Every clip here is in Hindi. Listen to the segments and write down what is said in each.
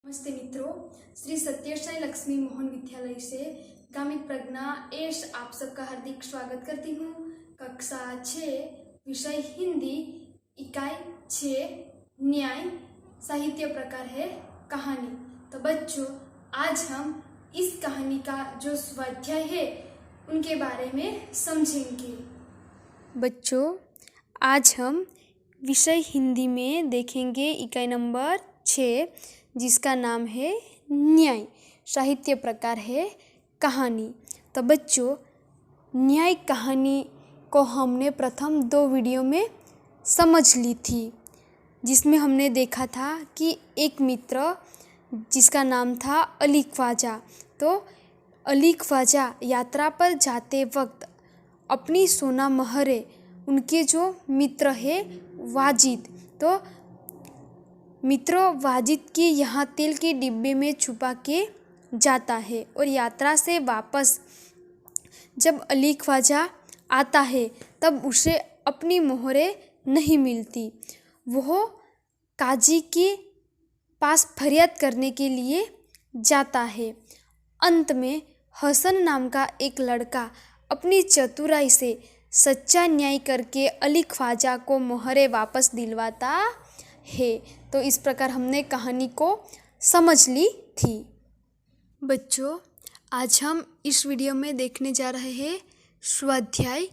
नमस्ते मित्रों, श्री सत्यसाई लक्ष्मी मोहन विद्यालय से गामिक प्रज्ञा एश आप सबका हार्दिक स्वागत करती हूँ। कक्षा 6 विषय हिंदी, इकाई 6 न्याय, साहित्य प्रकार है कहानी। तो बच्चों, आज हम इस कहानी का जो स्वाध्याय है उनके बारे में समझेंगे। बच्चों, आज हम विषय हिंदी में देखेंगे इकाई नंबर 6, जिसका नाम है न्याय, साहित्य प्रकार है कहानी। तो बच्चों, न्याय कहानी को हमने प्रथम 2 वीडियो में समझ ली थी, जिसमें हमने देखा था कि एक मित्र जिसका नाम था अली ख्वाजा, तो अली ख्वाजा यात्रा पर जाते वक्त अपनी सोना महरे उनके जो मित्र है वाजिद, तो मित्र वाजिद के यहाँ तेल के डिब्बे में छुपा के जाता है और यात्रा से वापस जब अली ख्वाजा आता है तब उसे अपनी मोहरें नहीं मिलती। वह काजी के पास फरियाद करने के लिए जाता है। अंत में हसन नाम का एक लड़का अपनी चतुराई से सच्चा न्याय करके अली ख्वाजा को मोहरें वापस दिलवाता है। तो इस प्रकार हमने कहानी को समझ ली थी। बच्चों, आज हम इस वीडियो में देखने जा रहे हैं स्वाध्याय।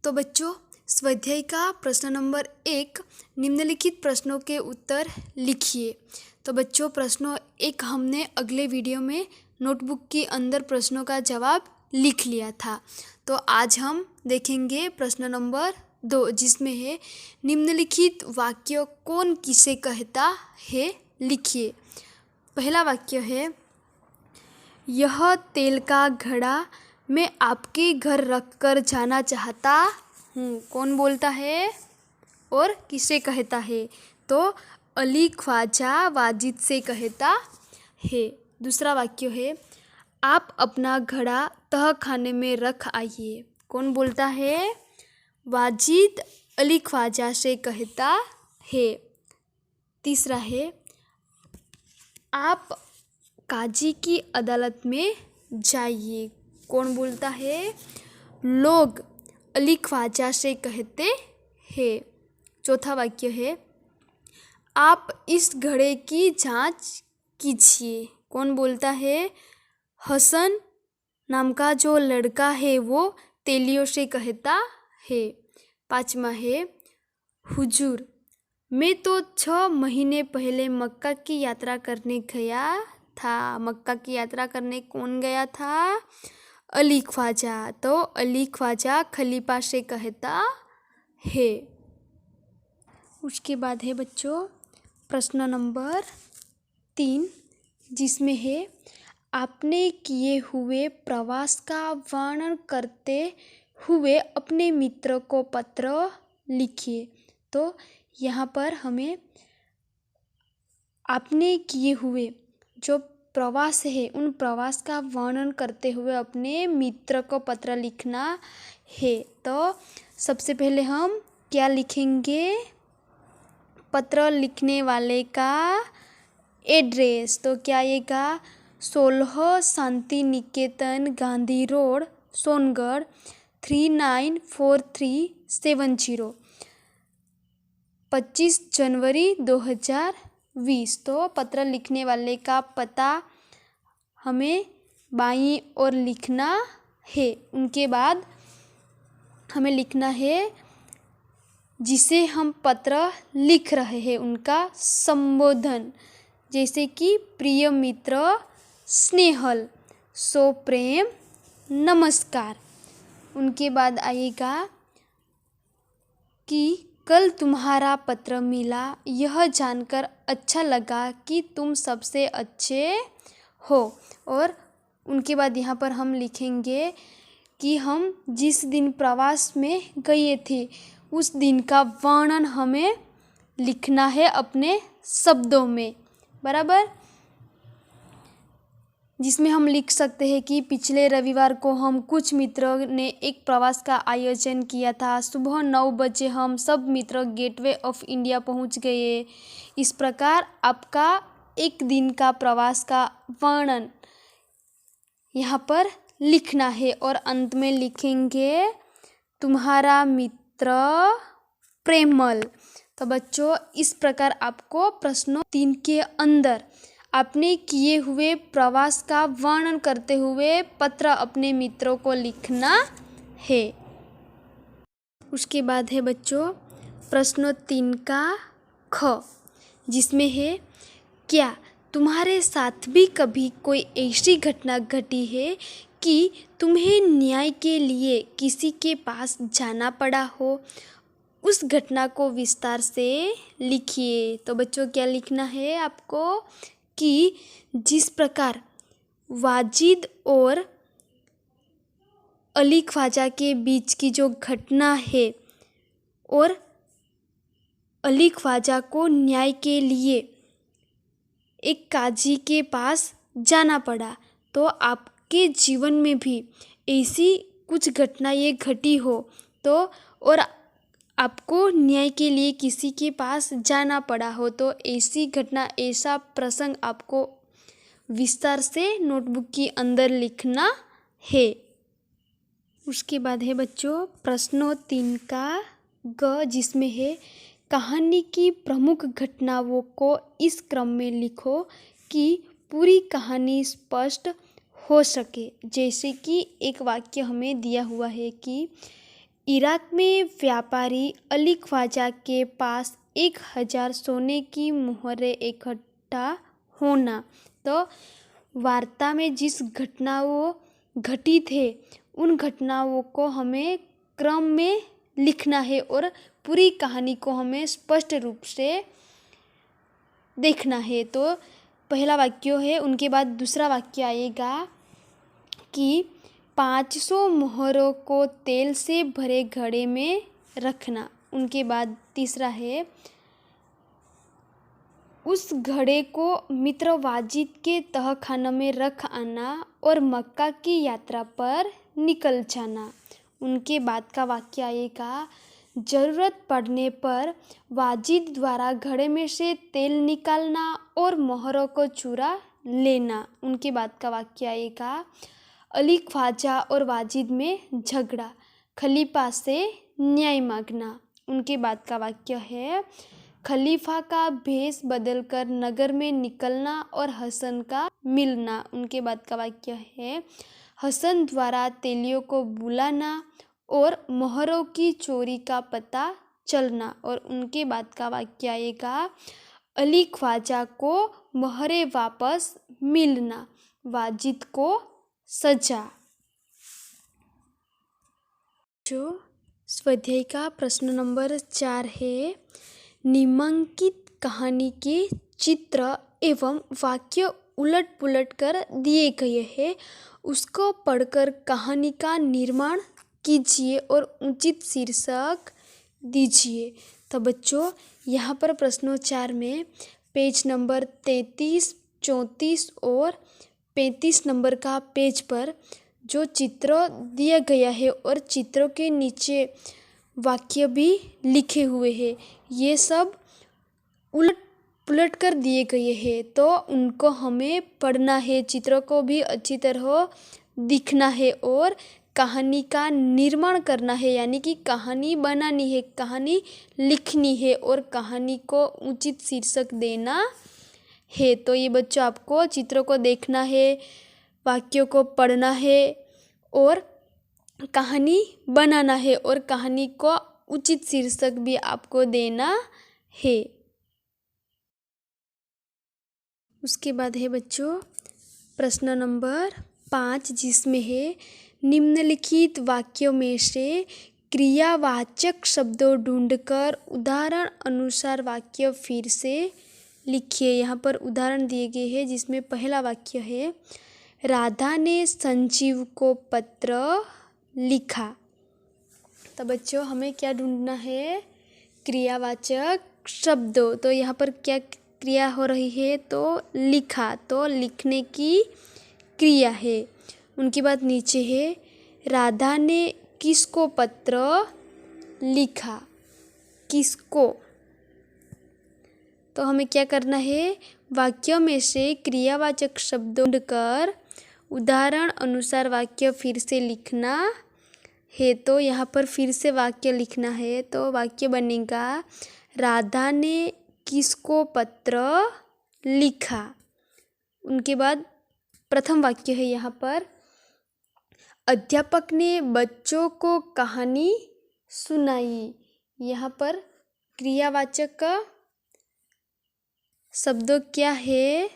तो बच्चों, स्वाध्याय का प्रश्न नंबर 1, निम्नलिखित प्रश्नों के उत्तर लिखिए। तो बच्चों, प्रश्न 1 हमने अगले वीडियो में नोटबुक के अंदर प्रश्नों का जवाब लिख लिया था। तो आज हम देखेंगे प्रश्न नंबर 2, जिसमें है निम्नलिखित वाक्य कौन किसे कहता है, लिखिए। पहला वाक्य है, यह तेल का घड़ा मैं आपके घर रख कर जाना चाहता हूँ। कौन बोलता है और किसे कहता है? तो अली ख्वाजा वाजिद से कहता है। दूसरा वाक्य है, आप अपना घड़ा तह खाने में रख आइए। कौन बोलता है? वाजिद अली ख्वाजा से कहता है। तीसरा है, आप काजी की अदालत में जाइए। कौन बोलता है? लोग अली ख्वाजा से कहते हैं। चौथा वाक्य है, आप इस घड़े की जांच कीजिए। कौन बोलता है? हसन नाम का जो लड़का है वो तेलियों से कहता है। पाँचवा है, हुजूर मैं तो 6 महीने पहले मक्का की यात्रा करने गया था। मक्का की यात्रा करने कौन गया था? अली ख्वाजा। तो अली ख्वाजा खलीफा से कहता है। उसके बाद है बच्चों प्रश्न नंबर 3, जिसमें है आपने किए हुए प्रवास का वर्णन करते हुए अपने मित्र को पत्र लिखिए। तो यहाँ पर हमें आपने किए हुए जो प्रवास है उन प्रवास का वर्णन करते हुए अपने मित्र को पत्र लिखना है। तो सबसे पहले हम क्या लिखेंगे? पत्र लिखने वाले का एड्रेस। तो क्या आएगा? 16 शांति निकेतन गांधी रोड, सोनगढ़ 394370, 25 जनवरी 2020। तो पत्र लिखने वाले का पता हमें बाईं ओर लिखना है। उनके बाद हमें लिखना है जिसे हम पत्र लिख रहे हैं उनका संबोधन, जैसे कि प्रिय मित्र स्नेहल, सो प्रेम नमस्कार। उनके बाद आएगा कि कल तुम्हारा पत्र मिला, यह जानकर अच्छा लगा कि तुम सबसे अच्छे हो। और उनके बाद यहाँ पर हम लिखेंगे कि हम जिस दिन प्रवास में गए थे उस दिन का वर्णन हमें लिखना है अपने शब्दों में, बराबर। जिसमें हम लिख सकते हैं कि पिछले रविवार को हम कुछ मित्रों ने एक प्रवास का आयोजन किया था। सुबह 9 बजे हम सब मित्र गेटवे ऑफ इंडिया पहुंच गए। इस प्रकार आपका एक दिन का प्रवास का वर्णन यहाँ पर लिखना है और अंत में लिखेंगे तुम्हारा मित्र प्रेमल। तो बच्चों इस प्रकार आपको प्रश्नों 3 के अंदर आपने किए हुए प्रवास का वर्णन करते हुए पत्र अपने मित्रों को लिखना है। उसके बाद है बच्चों प्रश्न 3 का ख, जिसमें है क्या तुम्हारे साथ भी कभी कोई ऐसी घटना घटी है कि तुम्हें न्याय के लिए किसी के पास जाना पड़ा हो? उस घटना को विस्तार से लिखिए। तो बच्चों क्या लिखना है आपको कि जिस प्रकार वाजिद और अली ख्वाजा के बीच की जो घटना है और अली ख्वाजा को न्याय के लिए एक काजी के पास जाना पड़ा, तो आपके जीवन में भी ऐसी कुछ घटना ये घटी हो तो और आपको न्याय के लिए किसी के पास जाना पड़ा हो, तो ऐसी घटना ऐसा प्रसंग आपको विस्तार से नोटबुक के अंदर लिखना है। उसके बाद है बच्चों प्रश्नों 3 का ग, जिसमें है कहानी की प्रमुख घटनाओं को इस क्रम में लिखो कि पूरी कहानी स्पष्ट हो सके। जैसे कि एक वाक्य हमें दिया हुआ है कि इराक में व्यापारी अली ख्वाजा के पास 1000 सोने की मुहरें इकट्ठा होना। तो वार्ता में जिस घटनाओं घटी थे उन घटनाओं को हमें क्रम में लिखना है और पूरी कहानी को हमें स्पष्ट रूप से देखना है। तो पहला वाक्य है, उनके बाद दूसरा वाक्य आएगा कि 500 मोहरों को तेल से भरे घड़े में रखना। उनके बाद तीसरा है उस घड़े को मित्र वाजिद के तहखाना में रख आना और मक्का की यात्रा पर निकल जाना। उनके बाद का वाक्य आएगा ज़रूरत पड़ने पर वाजिद द्वारा घड़े में से तेल निकालना और मोहरों को चुरा लेना। उनके बाद का वाक्य आएगा अली ख्वाजा और वाजिद में झगड़ा, खलीफा से न्याय मांगना। उनके बाद का वाक्य है खलीफा का भेष बदलकर नगर में निकलना और हसन का मिलना। उनके बाद का वाक्य है हसन द्वारा तेलियों को बुलाना और मोहरों की चोरी का पता चलना। और उनके बाद का वाक्य आएगा अली ख्वाजा को मोहरें वापस मिलना, वाजिद को सजा। जो स्वाध्याय का प्रश्न नंबर 4 है निम्नलिखित कहानी के चित्र एवं वाक्य उलट पुलट कर दिए गए हैं, उसको पढ़कर कहानी का निर्माण कीजिए और उचित शीर्षक दीजिए। तो बच्चों यहाँ पर प्रश्नों 4 में पेज नंबर 33, 34 और 35 नंबर का पेज पर जो चित्र दिया गया है और चित्रों के नीचे वाक्य भी लिखे हुए हैं, ये सब उलट पुलट कर दिए गए हैं, तो उनको हमें पढ़ना है, चित्रों को भी अच्छी तरह दिखना है और कहानी का निर्माण करना है, यानी कि कहानी बनानी है, कहानी लिखनी है और कहानी को उचित शीर्षक देना है। तो ये बच्चों आपको चित्रों को देखना है, वाक्यों को पढ़ना है और कहानी बनाना है और कहानी को उचित शीर्षक भी आपको देना है। उसके बाद है बच्चों प्रश्न नंबर 5, जिसमें है निम्नलिखित वाक्यों में से क्रियावाचक शब्दों ढूंढकर उदाहरण अनुसार वाक्य फिर से लिखिए। यहाँ पर उदाहरण दिए गए हैं, जिसमें पहला वाक्य है राधा ने संजीव को पत्र लिखा। तो बच्चों हमें क्या ढूंढना है, क्रियावाचक शब्दों। तो यहाँ पर क्या क्रिया हो रही है, तो लिखा, तो लिखने की क्रिया है। उनके बाद नीचे है राधा ने किसको पत्र लिखा, किसको। तो हमें क्या करना है, वाक्यों में से क्रियावाचक शब्दों ढूंढकर उदाहरण अनुसार वाक्य फिर से लिखना है। तो यहाँ पर फिर से वाक्य लिखना है। तो वाक्य बनेगा, राधा ने किसको पत्र लिखा। उनके बाद प्रथम वाक्य है यहाँ पर, अध्यापक ने बच्चों को कहानी सुनाई। यहाँ पर क्रियावाचक का शब्द क्या है,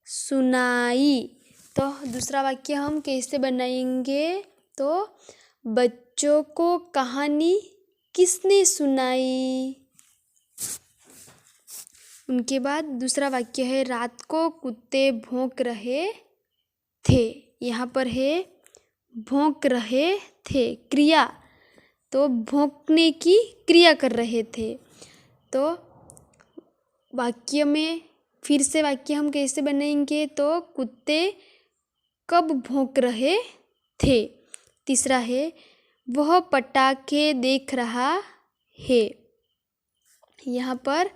सुनाई। तो दूसरा वाक्य हम कैसे बनाएंगे, तो बच्चों को कहानी किसने सुनाई। उनके बाद दूसरा वाक्य है, रात को कुत्ते भौंक रहे थे। यहाँ पर है भौंक रहे थे क्रिया, तो भौंकने की क्रिया कर रहे थे। तो वाक्य में फिर से वाक्य हम कैसे बनाएंगे, तो कुत्ते कब भौंक रहे थे। तीसरा है, वह पटाखे देख रहा है। यहाँ पर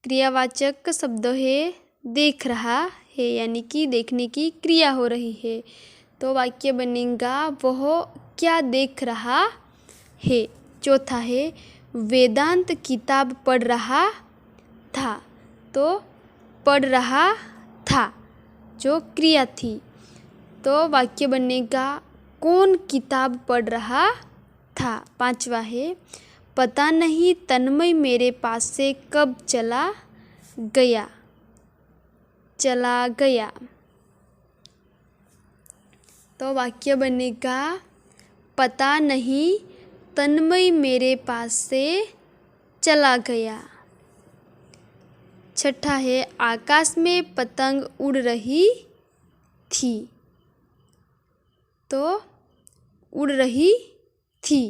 क्रियावाचक शब्द है देख रहा है, यानी कि देखने की क्रिया हो रही है। तो वाक्य बनेगा, वह क्या देख रहा है। चौथा है, वेदांत किताब पढ़ रहा था। तो पढ़ रहा था जो क्रिया थी। तो वाक्य बनेगा, कौन किताब पढ़ रहा था। पांचवा है, पता नहीं तन्मय मेरे पास से कब चला गया। तो वाक्य बनेगा, पता नहीं तन्मय मेरे पास से चला गया। छठा है, आकाश में पतंग उड़ रही थी। तो उड़ रही थी।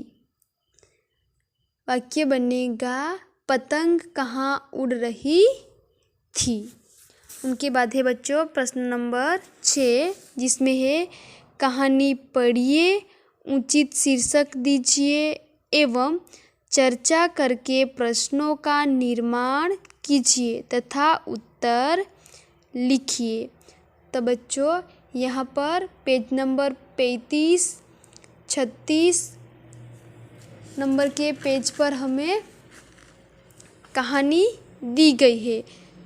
वाक्य बनेगा, पतंग कहाँ उड़ रही थी। उनके बाद है बच्चों प्रश्न नंबर 6, जिसमें है, कहानी पढ़िए, उचित शीर्षक दीजिए एवं चर्चा करके प्रश्नों का निर्माण कीजिए तथा उत्तर लिखिए। तो बच्चों यहाँ पर पेज नंबर 35, 36 नंबर के पेज पर हमें कहानी दी गई है।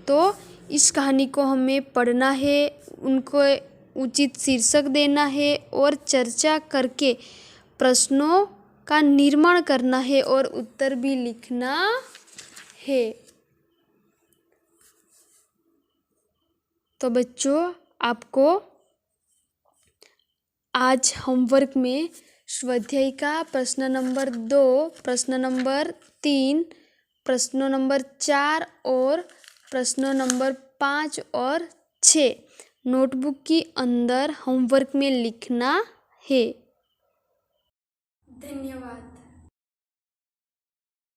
तो इस कहानी को हमें पढ़ना है, उनको उचित शीर्षक देना है और चर्चा करके प्रश्नों का निर्माण करना है और उत्तर भी लिखना है। तो बच्चों आपको आज होमवर्क में स्वाध्याय का प्रश्न नंबर 2, प्रश्न नंबर 3, प्रश्न नंबर 4 और प्रश्न नंबर 5 और 6 नोटबुक के अंदर होमवर्क में लिखना है। धन्यवाद।